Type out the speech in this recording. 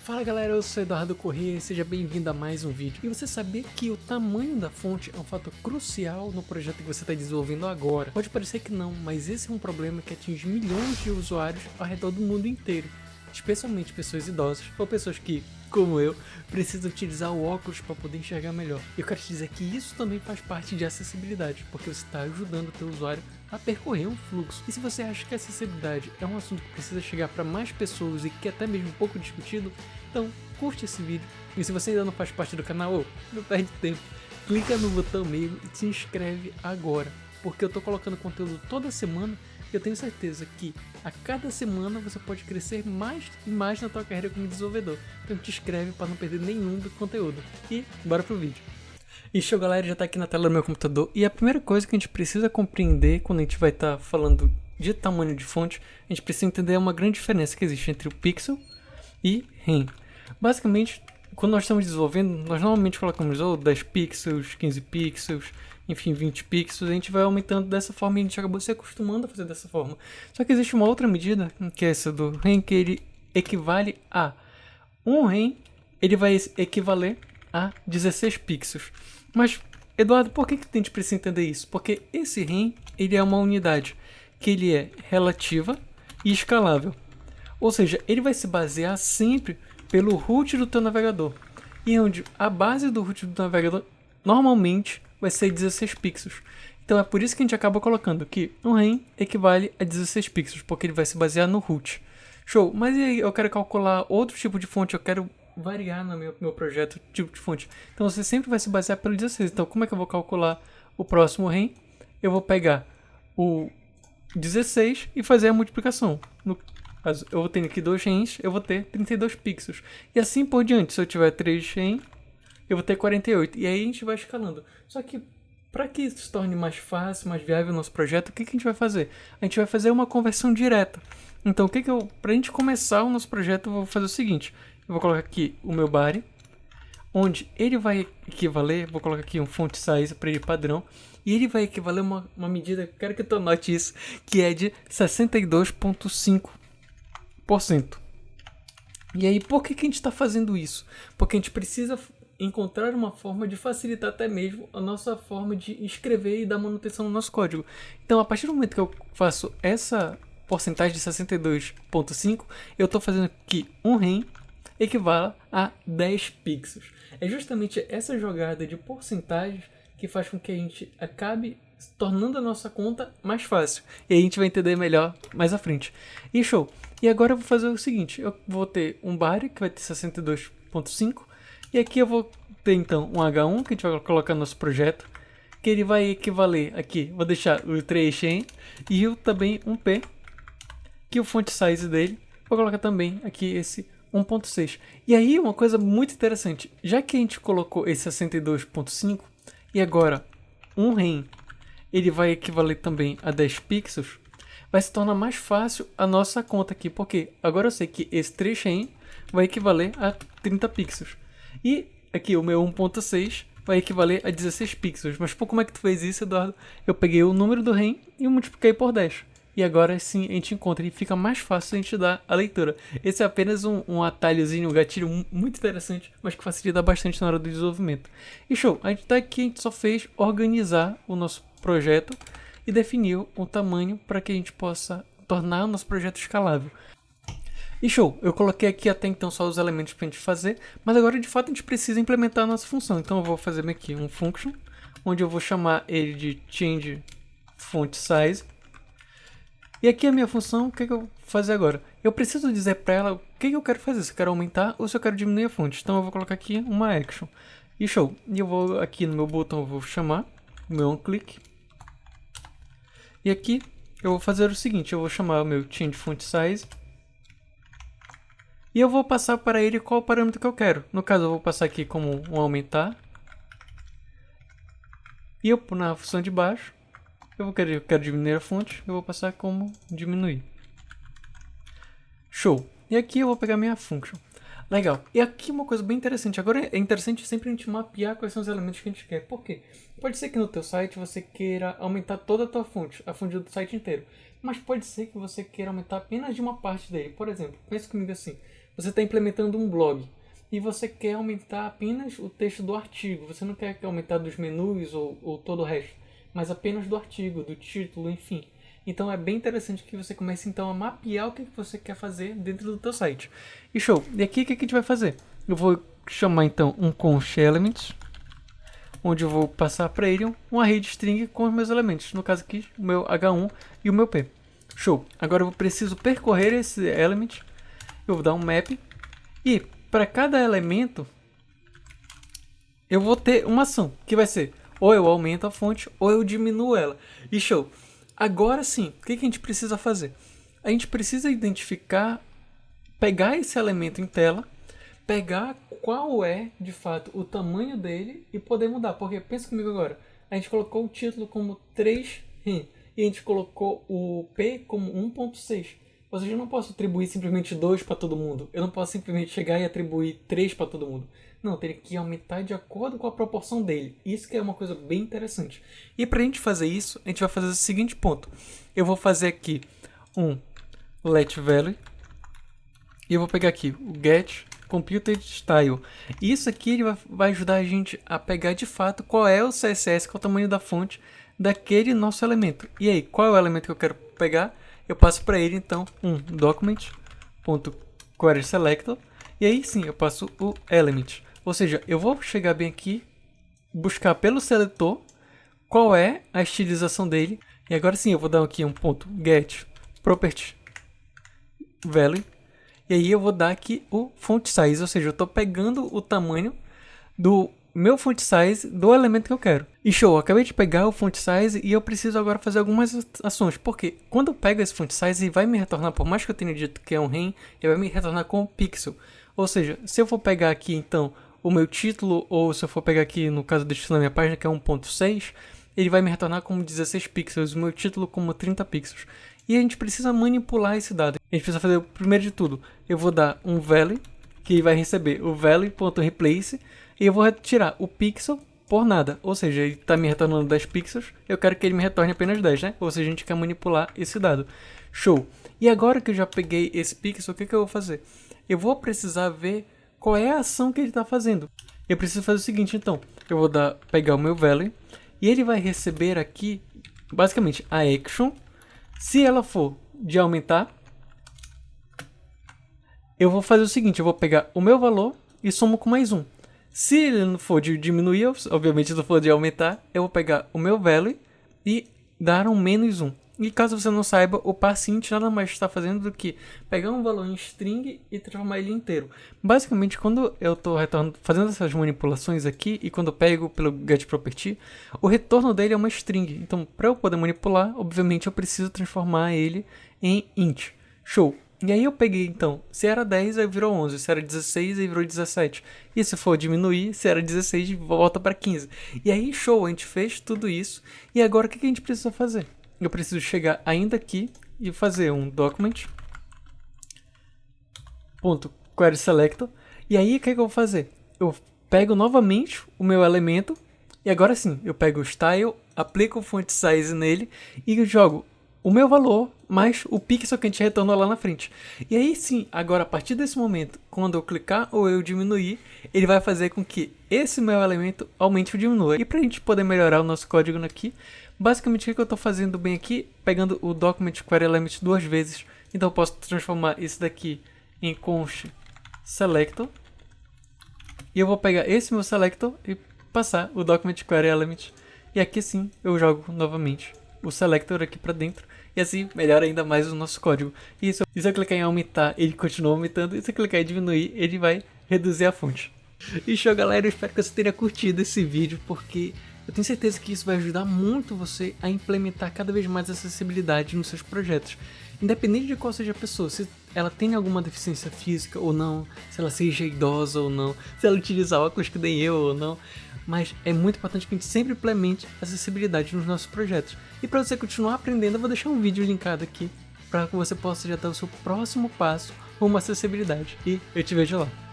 Fala galera, eu sou Eduardo Corrêa e seja bem-vindo a mais um vídeo. E você sabia que o tamanho da fonte é um fator crucial no projeto que você está desenvolvendo agora? Pode parecer que não, mas esse é um problema que atinge milhões de usuários ao redor do mundo inteiro, especialmente pessoas idosas ou pessoas que, como eu, precisam utilizar o óculos para poder enxergar melhor. Eu quero te dizer que isso também faz parte de acessibilidade, porque você está ajudando o teu usuário a percorrer um fluxo. E se você acha que a acessibilidade é um assunto que precisa chegar para mais pessoas e que é até mesmo um pouco discutido, então curte esse vídeo. E se você ainda não faz parte do canal, não perde tempo, clica no botão meio e se inscreve agora, porque eu estou colocando conteúdo toda semana e eu tenho certeza que a cada semana você pode crescer mais e mais na tua carreira como desenvolvedor. Então te inscreve para não perder nenhum do conteúdo. E bora pro vídeo. E show galera, já está aqui na tela do meu computador e a primeira coisa que a gente precisa compreender quando a gente vai estar falando de tamanho de fonte, a gente precisa entender uma grande diferença que existe entre o pixel e REM. Basicamente, quando nós estamos desenvolvendo, nós normalmente colocamos 10 pixels, 15 pixels, enfim, 20 pixels, a gente vai aumentando dessa forma e a gente acabou se acostumando a fazer dessa forma. Só que existe uma outra medida, que é essa do REM, que ele equivale a 1 REM, ele vai equivaler a 16 pixels. Mas, Eduardo, por que a gente precisa entender isso? Porque esse REM, ele é uma unidade que ele é relativa e escalável. Ou seja, ele vai se basear sempre pelo root do teu navegador. E onde a base do root do navegador normalmente vai ser 16 pixels. Então é por isso que a gente acaba colocando que um REM equivale a 16 pixels, porque ele vai se basear no root. Show, mas e aí eu quero calcular outro tipo de fonte, eu quero variar no meu projeto tipo de fonte. Então você sempre vai se basear pelo 16. Então como é que eu vou calcular o próximo REM? Eu vou pegar o 16 e fazer a multiplicação. No caso, eu vou ter aqui 2 REMs, eu vou ter 32 pixels. E assim por diante, se eu tiver 3 REM, eu vou ter 48. E aí a gente vai escalando. Só que para que isso se torne mais fácil, mais viável o nosso projeto, o que a gente vai fazer? A gente vai fazer uma conversão direta. Então, para a gente começar o nosso projeto, eu vou fazer o seguinte. Eu vou colocar aqui o meu body, onde ele vai equivaler, vou colocar aqui um font size para ele padrão, e ele vai equivaler uma medida, quero que tu anote isso, que é de 62,5%. E aí, por que a gente está fazendo isso? Porque a gente precisa encontrar uma forma de facilitar até mesmo a nossa forma de escrever e dar manutenção no nosso código. Então, a partir do momento que eu faço essa porcentagem de 62,5%, eu estou fazendo que um REM equivale a 10 pixels. É justamente essa jogada de porcentagens que faz com que a gente acabe tornando a nossa conta mais fácil. E aí a gente vai entender melhor mais à frente. E show! E agora eu vou fazer o seguinte, eu vou ter um body que vai ter 62,5 e aqui eu vou ter então um H1 que a gente vai colocar no nosso projeto, que ele vai equivaler aqui, vou deixar o 3 REM e também um P, que o font size dele, vou colocar também aqui esse 1.6. E aí uma coisa muito interessante, já que a gente colocou esse 62.5 e agora um REM ele vai equivaler também a 10 pixels, vai se tornar mais fácil a nossa conta aqui, porque agora eu sei que esse 3 REM vai equivaler a 30 pixels. E aqui o meu 1.6 vai equivaler a 16 pixels. Mas como é que tu fez isso, Eduardo? Eu peguei o número do REM e o multipliquei por 10. E agora sim a gente encontra e fica mais fácil a gente dar a leitura. Esse é apenas um atalhozinho, um gatilho muito interessante, mas que facilita bastante na hora do desenvolvimento. E show, a gente tá aqui, a gente só fez organizar o nosso projeto e definiu um tamanho para que a gente possa tornar o nosso projeto escalável. E show, eu coloquei aqui até então só os elementos para a gente fazer, mas agora de fato a gente precisa implementar a nossa função. Então eu vou fazer aqui um function, onde eu vou chamar ele de change font size. E aqui a minha função, o que eu vou fazer agora? Eu preciso dizer para ela o que eu quero fazer, se eu quero aumentar ou se eu quero diminuir a fonte. Então eu vou colocar aqui uma action. E show, e eu vou aqui no meu botão, eu vou chamar o meu onClick. E aqui eu vou fazer o seguinte, eu vou chamar o meu change font size. E eu vou passar para ele qual o parâmetro que eu quero. No caso, eu vou passar aqui como um aumentar. E eu, na função de baixo, eu quero diminuir a fonte, eu vou passar como diminuir. Show! E aqui eu vou pegar minha function. Legal. E aqui uma coisa bem interessante. Agora é interessante sempre a gente mapear quais são os elementos que a gente quer. Por quê? Pode ser que no teu site você queira aumentar toda a tua fonte, a fonte do site inteiro. Mas pode ser que você queira aumentar apenas de uma parte dele. Por exemplo, pense comigo assim. você está implementando um blog e você quer aumentar apenas o texto do artigo, você não quer aumentar dos menus ou todo o resto, mas apenas do artigo, do título, enfim. Então é bem interessante que você comece então a mapear o que você quer fazer dentro do teu site. E show! E aqui o que a gente vai fazer? Eu vou chamar então um const elements, onde eu vou passar para ele um array de string com os meus elementos, no caso aqui o meu H1 e o meu P. Show! Agora eu preciso percorrer esse element, eu vou dar um map e para cada elemento eu vou ter uma ação, que vai ser ou eu aumento a fonte ou eu diminuo ela. E show! Agora sim, o que a gente precisa fazer? A gente precisa identificar, pegar esse elemento em tela, pegar qual é, de fato, o tamanho dele e poder mudar. Porque, pensa comigo agora, a gente colocou o título como 3 e a gente colocou o P como 1.6. Ou seja, eu não posso atribuir simplesmente 2 para todo mundo. Eu não posso simplesmente chegar e atribuir 3 para todo mundo. Não, eu teria que aumentar de acordo com a proporção dele. Isso que é uma coisa bem interessante. E para a gente fazer isso, a gente vai fazer o seguinte ponto. Eu vou fazer aqui um letValue. E eu vou pegar aqui o getComputed_style. Isso aqui ele vai ajudar a gente a pegar de fato qual é o CSS, qual é o tamanho da fonte daquele nosso elemento. E aí, qual é o elemento que eu quero pegar? Eu passo para ele então um document.querySelector e aí sim eu passo o element. Ou seja, eu vou chegar bem aqui, buscar pelo seletor qual é a estilização dele. E agora sim eu vou dar aqui um ponto getPropertyValue. E aí eu vou dar aqui o font size, ou seja, eu estou pegando o tamanho do meu font size do elemento que eu quero. E show, eu acabei de pegar o font size e eu preciso agora fazer algumas ações. Porque quando eu pego esse font size, ele vai me retornar, por mais que eu tenha dito que é um REM, ele vai me retornar com um pixel. Ou seja, se eu for pegar aqui então o meu título, ou se eu for pegar aqui no caso do título da minha página, que é 1.6, ele vai me retornar como 16 pixels, o meu título como 30 pixels. E a gente precisa manipular esse dado. A gente precisa fazer o primeiro de tudo. Eu vou dar um value, que vai receber o value.replace, e eu vou retirar o pixel por nada. Ou seja, ele está me retornando 10 pixels, eu quero que ele me retorne apenas 10, né? Ou seja, a gente quer manipular esse dado. Show! E agora que eu já peguei esse pixel, o que eu vou fazer? Eu vou precisar ver qual é a ação que ele está fazendo. Eu preciso fazer o seguinte, então. Eu vou pegar o meu value, e ele vai receber aqui, basicamente, a action. Se ela for de aumentar, eu vou fazer o seguinte, eu vou pegar o meu valor e somo com mais 1. Se ele não for de diminuir, obviamente não for de aumentar, eu vou pegar o meu value e dar um menos 1. E caso você não saiba, o parsint nada mais está fazendo do que pegar um valor em string e transformar ele inteiro. Basicamente, quando eu estou fazendo essas manipulações aqui e quando eu pego pelo getProperty, o retorno dele é uma string. Então, para eu poder manipular, obviamente eu preciso transformar ele em int. Show! E aí eu peguei então, se era 10 aí virou 11, se era 16 aí virou 17. E se for diminuir, se era 16 volta para 15. E aí show, a gente fez tudo isso. E agora o que a gente precisa fazer? Eu preciso chegar ainda aqui e fazer um document.querySelector. E aí o que eu vou fazer? Eu pego novamente o meu elemento e agora sim, eu pego o style, aplico o font size nele e jogo o meu valor mais o pixel que a gente retornou lá na frente. E aí sim, agora a partir desse momento, quando eu clicar ou eu diminuir, ele vai fazer com que esse meu elemento aumente ou diminua. E para a gente poder melhorar o nosso código aqui, basicamente o que eu estou fazendo bem aqui, pegando o document query element 2 vezes. Então eu posso transformar esse daqui em const selector. E eu vou pegar esse meu selector e passar o document query element. E aqui sim eu jogo novamente o selector aqui para dentro. E assim melhora ainda mais o nosso código. E se eu clicar em aumentar, ele continua aumentando. E se eu clicar em diminuir, ele vai reduzir a fonte. E show, galera, eu espero que você tenha curtido esse vídeo, porque eu tenho certeza que isso vai ajudar muito você a implementar cada vez mais acessibilidade nos seus projetos. Independente de qual seja a pessoa, se ela tem alguma deficiência física ou não, se ela seja idosa ou não, se ela utiliza óculos que nem eu ou não. Mas é muito importante que a gente sempre implemente acessibilidade nos nossos projetos. E para você continuar aprendendo, eu vou deixar um vídeo linkado aqui para que você possa já dar o seu próximo passo rumo à acessibilidade. E eu te vejo lá.